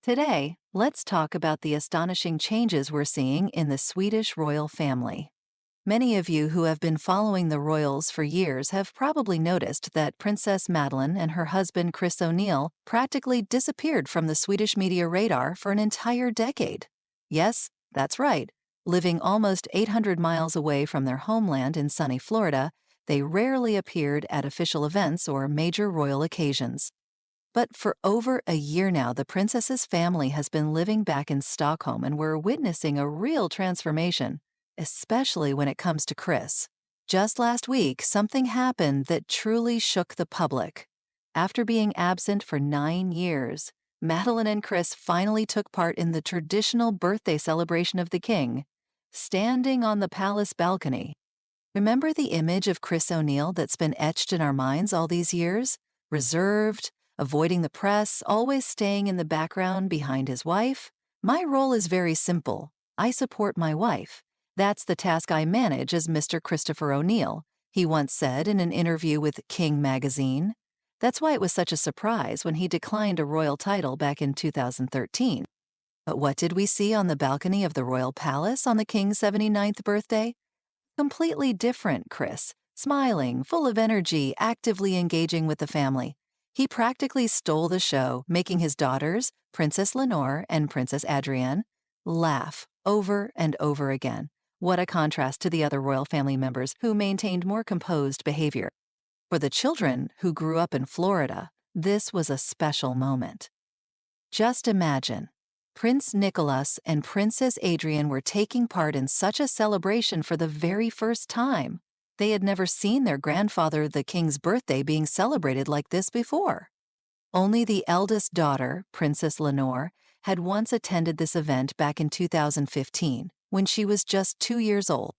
Today, let's talk about the astonishing changes we're seeing in the Swedish royal family. Many of you who have been following the royals for years have probably noticed that Princess Madeleine and her husband Chris O'Neill practically disappeared from the Swedish media radar for an entire decade. Yes, that's right. Living almost 800 miles away from their homeland in sunny Florida, they rarely appeared at official events or major royal occasions. But for over a year now, the princess's family has been living back in Stockholm, and we're witnessing a real transformation, especially when it comes to Chris. Just last week, something happened that truly shook the public. After being absent for 9 years, Madeline and Chris finally took part in the traditional birthday celebration of the king, standing on the palace balcony. Remember the image of Chris O'Neill that's been etched in our minds all these years? Reserved, avoiding the press, always staying in the background behind his wife? My role is very simple. I support my wife. That's the task I manage as Mr. Christopher O'Neill, he once said in an interview with King magazine. That's why it was such a surprise when he declined a royal title back in 2013. But what did we see on the balcony of the royal palace on the king's 79th birthday? Completely different Chris, smiling, full of energy, actively engaging with the family. He practically stole the show, making his daughters, Princess Lenore and Princess Adrienne, laugh over and over again. What a contrast to the other royal family members who maintained more composed behavior. For the children who grew up in Florida, this was a special moment. Just imagine, Prince Nicholas and Princess Adrienne were taking part in such a celebration for the very first time. They had never seen their grandfather, the king's birthday, being celebrated like this before. Only the eldest daughter, Princess Lenore, had once attended this event back in 2015, when she was just 2 years old.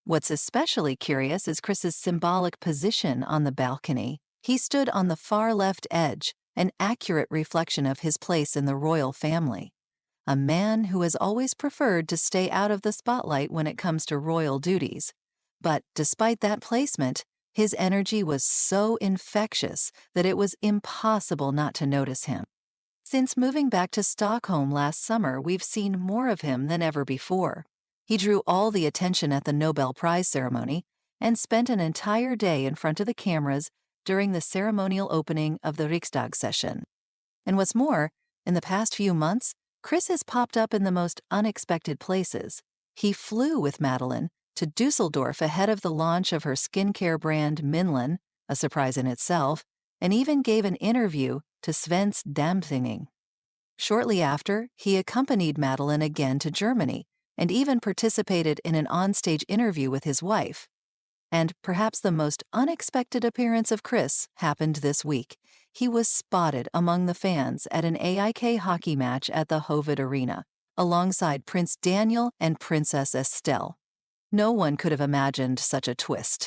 What's especially curious is Chris's symbolic position on the balcony. He stood on the far left edge, an accurate reflection of his place in the royal family. A man who has always preferred to stay out of the spotlight when it comes to royal duties. But despite that placement, his energy was so infectious that it was impossible not to notice him. Since moving back to Stockholm last summer, we've seen more of him than ever before. He drew all the attention at the Nobel Prize ceremony and spent an entire day in front of the cameras during the ceremonial opening of the Riksdag session. And what's more, in the past few months, Chris has popped up in the most unexpected places. He flew with Madeleine to Dusseldorf ahead of the launch of her skincare brand Minlan, a surprise in itself, and even gave an interview to Svensk Damtidning. Shortly after, he accompanied Madeleine again to Germany and even participated in an onstage interview with his wife. And perhaps the most unexpected appearance of Chris happened this week. He was spotted among the fans at an AIK hockey match at the Hovet Arena, alongside Prince Daniel and Princess Estelle. No one could have imagined such a twist.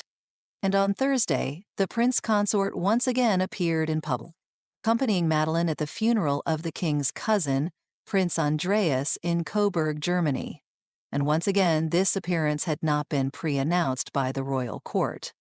And on Thursday, the prince consort once again appeared in public, accompanying Madeleine at the funeral of the king's cousin, Prince Andreas, in Coburg, Germany. And once again, this appearance had not been pre-announced by the royal court.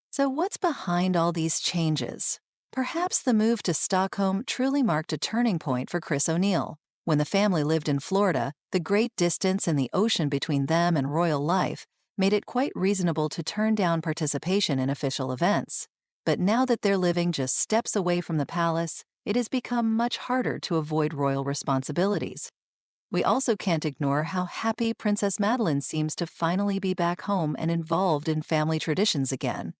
So what's behind all these changes? Perhaps the move to Stockholm truly marked a turning point for Chris O'Neill. When the family lived in Florida, the great distance and the ocean between them and royal life made it quite reasonable to turn down participation in official events. But now that they're living just steps away from the palace, it has become much harder to avoid royal responsibilities. We also can't ignore how happy Princess Madeleine seems to finally be back home and involved in family traditions again.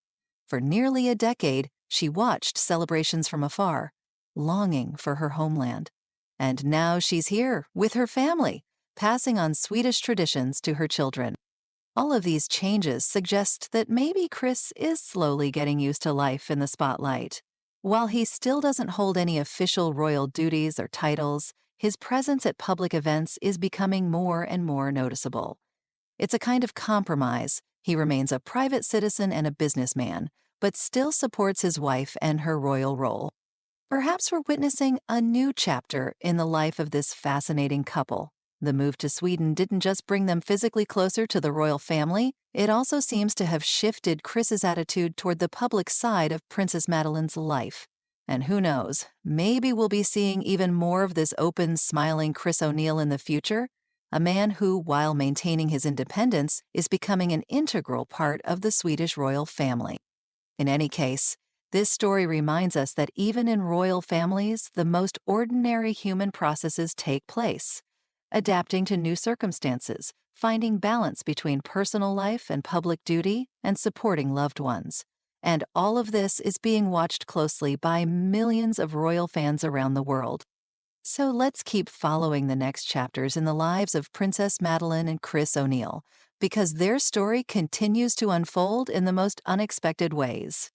For nearly a decade, she watched celebrations from afar, longing for her homeland. And now she's here with her family, passing on Swedish traditions to her children. All of these changes suggest that maybe Chris is slowly getting used to life in the spotlight. While he still doesn't hold any official royal duties or titles, his presence at public events is becoming more and more noticeable. It's a kind of compromise. He remains a private citizen and a businessman, but still supports his wife and her royal role. Perhaps we're witnessing a new chapter in the life of this fascinating couple. The move to Sweden didn't just bring them physically closer to the royal family, it also seems to have shifted Chris's attitude toward the public side of Princess Madeleine's life. And who knows, maybe we'll be seeing even more of this open, smiling Chris O'Neill in the future, a man who, while maintaining his independence, is becoming an integral part of the Swedish royal family. In any case, this story reminds us that even in royal families, the most ordinary human processes take place, adapting to new circumstances, finding balance between personal life and public duty, and supporting loved ones. And all of this is being watched closely by millions of royal fans around the world. So let's keep following the next chapters in the lives of Princess Madeleine and Chris O'Neill, because their story continues to unfold in the most unexpected ways.